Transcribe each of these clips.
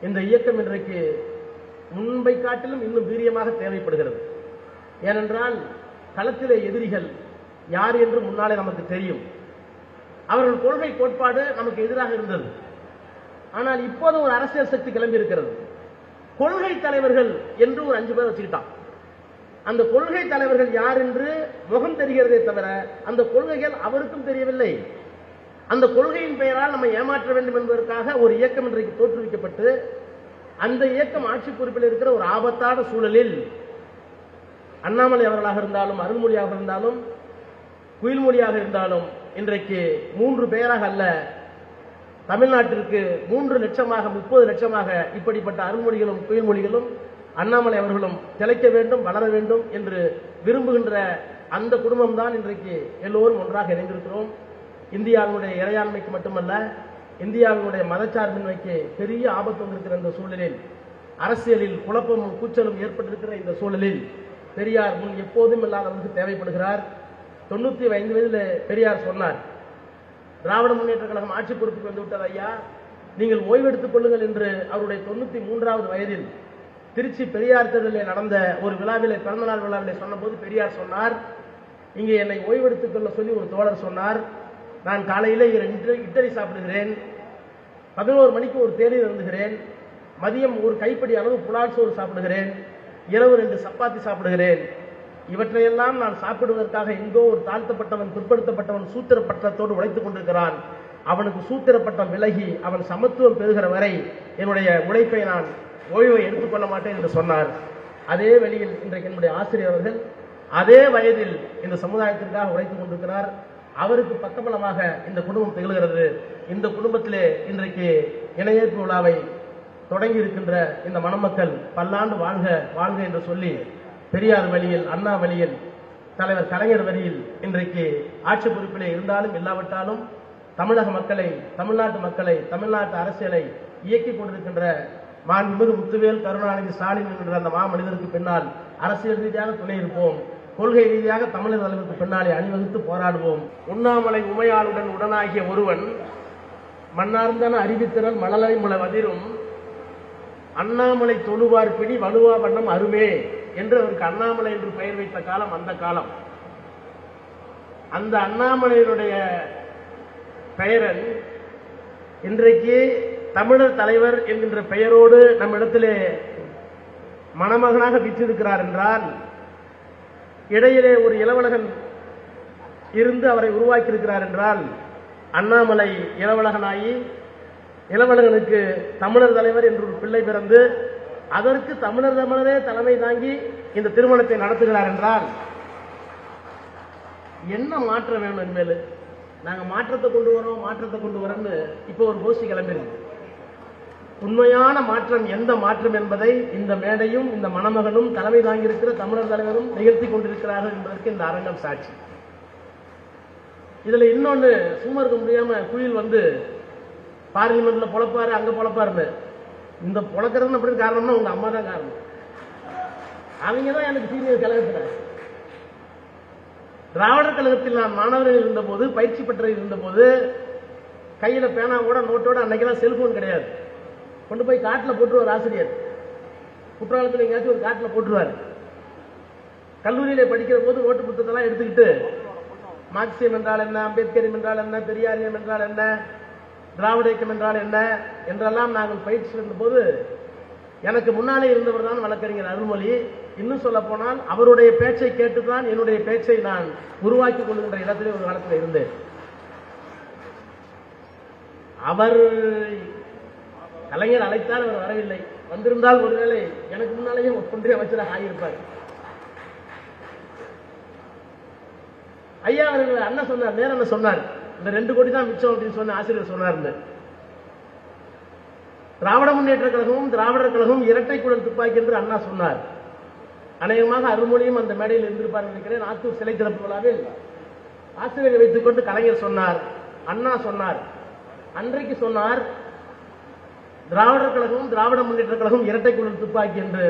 இந்த இயக்கம் இன்றைக்கு முன்பை காட்டிலும் இன்னும் வீரியமாக தேவைப்படுகிறது. ஏனென்றால் களத்திலே எதிரிகள் யார் என்று முன்னாலே நமக்கு தெரியும். அவர்கள் கொள்கை கோட்பாடு நமக்கு எதிராக இருந்தது. ஆனால் இப்போது ஒரு அரசியல் சக்தி கிளம்பி இருக்கிறது. கொள்கை தலைவர்கள் என்று ஒரு 5 பேர் வச்சுக்கிட்டான். அந்த கொள்கை தலைவர்கள் யார் என்று முகம் தெரிகிறதே தவிர அந்த கொள்கைகள் அவருக்கும் தெரியவில்லை. அந்த கொள்கையின் பெயரால் நம்ம ஏமாற்ற வேண்டும் என்பதற்காக ஒரு இயக்கம் இன்றைக்கு தோற்றுவிக்கப்பட்டு அந்த இயக்கம் ஆட்சி பொறுப்பில் இருக்கிற ஒரு ஆபத்தான சூழலில் அண்ணாமலை அவர்களாக இருந்தாலும், அருள்மொழியாக இருந்தாலும், குயில்மொழியாக இருந்தாலும் இன்றைக்கு 3 பேராக அல்ல, தமிழ்நாட்டிற்கு 3 லட்சமாக 30 லட்சமாக இப்படிப்பட்ட அருள்மொழிகளும் குயில்மொழிகளும் அண்ணாமலை அவர்களும் திளைக்க வேண்டும், வளர வேண்டும் என்று விரும்புகின்ற அந்த குடும்பம் தான் இன்றைக்கு எல்லோரும் ஒன்றாக இணைந்திருக்கிறோம். இந்தியாவினுடைய இறையாண்மைக்கு மட்டுமல்ல, இந்தியாவினுடைய மதச்சார்பின்மைக்கு பெரிய ஆபத்து வந்திருக்கிற இந்த சூழலில், அரசியலில் குழப்பமும் கூச்சலும் ஏற்பட்டிருக்கிற இந்த சூழலில் பெரியார் முன் எப்போதும் இல்லாதவருக்கு தேவைப்படுகிறார். 95 வயதில் பெரியார் சொன்னார், திராவிட முன்னேற்ற கழகம் ஆட்சி பொறுப்புக்கு வந்து விட்டது ஐயா, நீங்கள் ஓய்வெடுத்துக் கொள்ளுங்கள் என்று அவருடைய 93வது வயதில் திருச்சி பெரியார் தெருவில் நடந்த ஒரு விழாவிலே, பிறந்தநாள் விழாவிலே சொன்னபோது பெரியார் சொன்னார், இங்கே என்னை ஓய்வெடுத்துக் கொள்ள சொல்லி ஒரு தோழர் சொன்னார், நான் காலையிலே 2 இட்லி சாப்பிடுகிறேன், 11 மணிக்கு ஒரு தேநீர் அருந்துகிறேன், மதியம் ஒரு கைப்படி அளவு புலால் சோறு சாப்பிடுகிறேன், இரவு 2 சப்பாத்தி சாப்பிடுகிறேன். இவற்றையெல்லாம் நான் சாப்பிடுவதற்காக எங்கோ ஒரு தாழ்த்தப்பட்டவன், பிற்படுத்தப்பட்டவன் சூத்திர பட்டத்தோடு உழைத்துக் கொண்டிருக்கிறான். அவனுக்கு சூத்திர பட்டம் விலகி அவன் சமத்துவம் பெறுகிற வரை என்னுடைய உழைப்பை நான் ஓய்வை எடுத்துக்கொள்ள மாட்டேன் என்று சொன்னார். அதே வழியில் இன்றைக்கு என்னுடைய ஆசிரியர் அவர்கள் அதே வயதில் இந்த சமுதாயத்திற்காக உழைத்துக் கொண்டிருக்கிறார். அவருக்கு பக்கபலமாக இந்த குடும்பம் திகழ்கிறது. இந்த குடும்பத்திலே இன்றைக்கு இணையேற்பு விழாவை தொடங்கி இருக்கின்ற இந்த மணமக்கள் பல்லாண்டு வாழ்க வாழ்க என்று சொல்லி பெரியார் வழியில், அண்ணா வழியில், தலைவர் கலைஞர் வழியில் இன்றைக்கு ஆட்சி பொறுப்பிலே இருந்தாலும் இல்லாவிட்டாலும் தமிழக மக்களை, தமிழ்நாட்டு மக்களை, தமிழ்நாட்டு அரசியலை இயக்கிக் கொண்டிருக்கின்ற மாண்புமிகு முத்துவேல் கருணாநிதி ஸ்டாலின் என்கின்ற அந்த மாமனிதருக்கு பின்னால் அரசியல் ரீதியாக துணை இருப்போம், கொள்கை ரீதியாக தமிழர் தலைவருக்கு பின்னாலே அணிவகுத்து போராடுவோம். உண்ணாமலை உமையாளுடன் உடனாகிய ஒருவன் மன்னார்ந்தன அறிவித்திறன் மழலை முளை வதிரும் அண்ணாமலை தொழுவார் பிடி வலுவா வண்ணம் அருமே என்று அவருக்கு அண்ணாமலை என்று பெயர் வைத்த காலம் அந்த காலம். அந்த அண்ணாமலையினுடைய பெயரன் இன்றைக்கு தமிழர் தலைவர் என்கின்ற பெயரோடு நம்மிடத்திலே மணமகனாக வீற்றிருக்கிறார் என்றால், இடையிலே ஒரு இளவழகன் இருந்து அவரை உருவாக்கி இருக்கிறார் என்றால், அண்ணாமலை இளவழகனாகி இளவழகனுக்கு தமிழர் தலைவர் என்று ஒரு பிள்ளை பிறந்து அதற்கு தமிழரே தலைமை தாங்கி இந்த திருமணத்தை நடத்துகிறார் என்றால் என்ன மாற்றம் வேணும்? இனிமேல் நாங்கள் மாற்றத்தை கொண்டு வரோம்னு இப்போ ஒரு கோஷ்டி கிளம்பிருக்கு. உண்மையான மாற்றம் எந்த மாற்றம் என்பதை இந்த மேடையும் இந்த மணமகனும் தலைமை தாங்கியிருக்கிற தமிழர் தலைவரும் நிகழ்த்தி கொண்டிருக்கிறார்கள் என்பதற்கு இந்த அரங்கம் சாட்சி. இதுல இன்னொன்னு சும்மா இருக்க முடியாம குயில் வந்து பார்லிமெண்ட்ல பொழப்பாரு, அங்க பொழப்பாருன்னு. இந்த பொழக்கிறது அப்படின்னு காரணம்னா உங்க அம்மா தான் காரணம். அவங்க தான் எனக்கு சீனியர் கழகத்தில், திராவிடர் கழகத்தில் நான் மாணவர்கள் இருந்தபோது, பயிற்சி பெற்றவர்கள் இருந்தபோது கையில பேனாவோட நோட்டோட, அன்னைக்கெல்லாம் செல்போன் கிடையாது, கொண்டு போய் காட்டில் போட்டுருவார் ஆசிரியர். குற்றாலத்தில் எங்கேயாச்சும் ஒரு காட்டில் போட்டுருவார். கல்லூரியில படிக்கிற போது நோட்டு புத்தகத்தெல்லாம் எடுத்துக்கிட்டு மார்க்சியம் என்றால் என்ன, அம்பேத்கரியம் என்றால் என்ன, பெரியாரியம் என்றால் என்ன, திராவிட இயக்கம் என்றால் என்ன என்றெல்லாம் நாங்கள் பயிற்சி இருந்த போது எனக்கு முன்னாலே இருந்தவர் தான் வழக்கறிஞர் அருள்மொழி. இன்னும் சொல்ல போனால் அவருடைய பேச்சை கேட்டுதான் என்னுடைய பேச்சை நான் உருவாக்கி கொள்கின்ற இடத்திலே ஒரு காலத்தில் இருந்தேன். அவர் கலைஞர் அழைத்தால் அவர் வரவில்லை, வந்திருந்தால் ஒருவேளை எனக்கு முன்னாலேயே ஒன்றிய அமைச்சராக ஆகியிருப்பார். ஐயா அவர்கள் அண்ணன் சொன்னார், நேரம் என்ன சொன்னார், இந்த 2 கோடி தான் மிச்சம் அப்படின்னு சொன்ன ஆசிரியர் சொன்னார். திராவிட முன்னேற்ற கழகமும் திராவிடர் கழகமும் இரட்டை குழல் துப்பாக்கி என்று அண்ணா சொன்னார். அநேகமாக அருள்மொழியும் அந்த மேடையில் இருந்திருப்பார் நினைக்கிறேன். ஆத்தூர் சிலை திறப்பு விழாவில் ஆசிரியரை வைத்துக் கொண்டு கலைஞர் சொன்னார், அண்ணா சொன்னார், அன்றைக்கு சொன்னார், திராவிடர் கழகமும் திராவிட முன்னேற்ற கழகம் இரட்டை குழல் துப்பாக்கி என்று.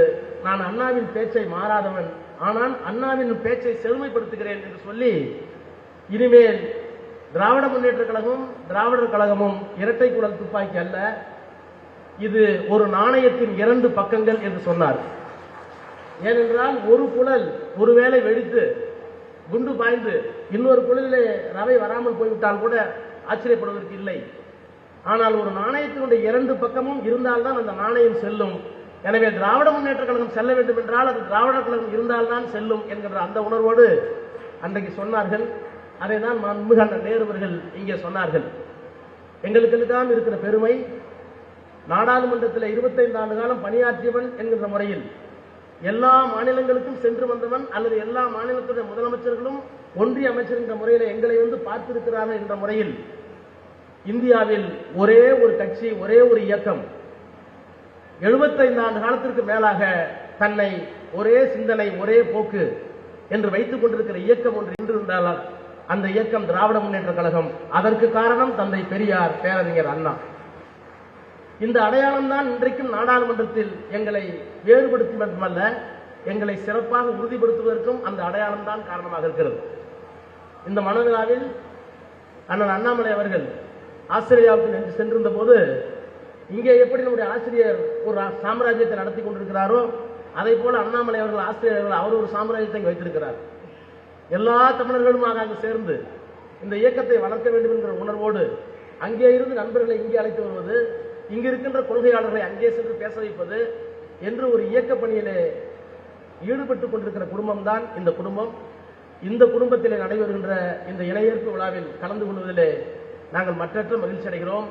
நான் அண்ணாவின் பேச்சை மாறாதவன், ஆனால் அண்ணாவின் பேச்சை செழுமைப்படுத்துகிறேன் என்று சொல்லி, இனிமேல் திராவிட முன்னேற்ற கழகமும் திராவிடர் கழகமும் இரட்டை குழல் துப்பாக்கி அல்ல, இது ஒரு நாணயத்தின் 2 பக்கங்கள் என்று சொன்னார். ஏனென்றால் ஒரு குழல் ஒருவேளை வெடித்து குண்டு பாய்ந்து இன்னொரு குழலிலே ரவை வராமல் போய்விட்டால் கூட ஆச்சரியப்படுவதற்கு இல்லை. ஆனால் ஒரு நாணயத்தினுடைய 2 பக்கமும் இருந்தால்தான் அந்த நாணயம் செல்லும். எனவே திராவிட முன்னேற்ற கழகம் செல்ல வேண்டும் என்றால் அது திராவிட கழகம் இருந்தால்தான் செல்லும் என்கிற அந்த உணர்வோடு அன்றைக்கு சொன்னார்கள். அதை தான் மாண்புமிகு அண்ணன் நேரு அவர்கள் இங்கே சொன்னார்கள். எங்களுக்கெல்லாம் இருக்கிற பெருமை, நாடாளுமன்றத்தில் 25 ஆண்டு காலம் பணியாற்றியவன் என்கிற முறையில் எல்லா மாநிலங்களுக்கும் சென்று வந்தவன் அல்லது எல்லா மாநிலத்துடைய முதலமைச்சர்களும் ஒன்றிய அமைச்சர் என்ற முறையில் எங்களை பார்த்திருக்கிறார்கள் என்ற முறையில் இந்தியாவில் ஒரே ஒரு கட்சி, ஒரே ஒரு இயக்கம் 75 ஆண்டு காலத்திற்கு மேலாக தன்னை ஒரே சிந்தனை, ஒரே போக்கு என்று வைத்துக் கொண்டிருக்கிற இயக்கம் ஒன்று இன்று இருந்தால் அந்த இயக்கம் திராவிட முன்னேற்ற கழகம். அதற்கு காரணம் தந்தை பெரியார், பேரறிஞர் அண்ணா. இந்த அடையாளம் தான் இன்றைக்கும் நாடாளுமன்றத்தில் எங்களை வேறுபடுத்தும் மட்டுமல்ல, எங்களை சிறப்பாக உறுதிப்படுத்துவதற்கும் அந்த அடையாளம் தான் காரணமாக இருக்கிறது. இந்த மனவிழாவில் அண்ணன் அண்ணாமலை அவர்கள் ஆஸ்திரேலியாவுக்கு சென்றிருந்த போது இங்கே எப்படி நம்முடைய ஆசிரியர் ஒரு சாம்ராஜ்யத்தை நடத்தி கொண்டிருக்கிறாரோ அதை போல அண்ணாமலை அவர்கள் ஆஸ்திரேலியர்கள் அவர் ஒரு சாம்ராஜ்யத்தை வைத்திருக்கிறார். எல்லா தமிழர்களுமாக அங்கு சேர்ந்து இந்த இயக்கத்தை வளர்க்க வேண்டும் என்கிற உணர்வோடு அங்கே இருந்து நண்பர்களை இங்கே அழைத்து வருவது, இங்கு இருக்கின்ற கொள்கையாளர்களை அங்கே சென்று பேச வைப்பது என்று ஒரு இயக்க பணியிலே ஈடுபட்டுக் கொண்டிருக்கிற குடும்பம் தான் இந்த குடும்பம். இந்த குடும்பத்திலே நடைபெறுகின்ற இந்த இணையேற்பு விழாவில் கலந்து கொள்வதிலே நாங்கள் மற்றற்ற மகிழ்ச்சி அடைகிறோம்.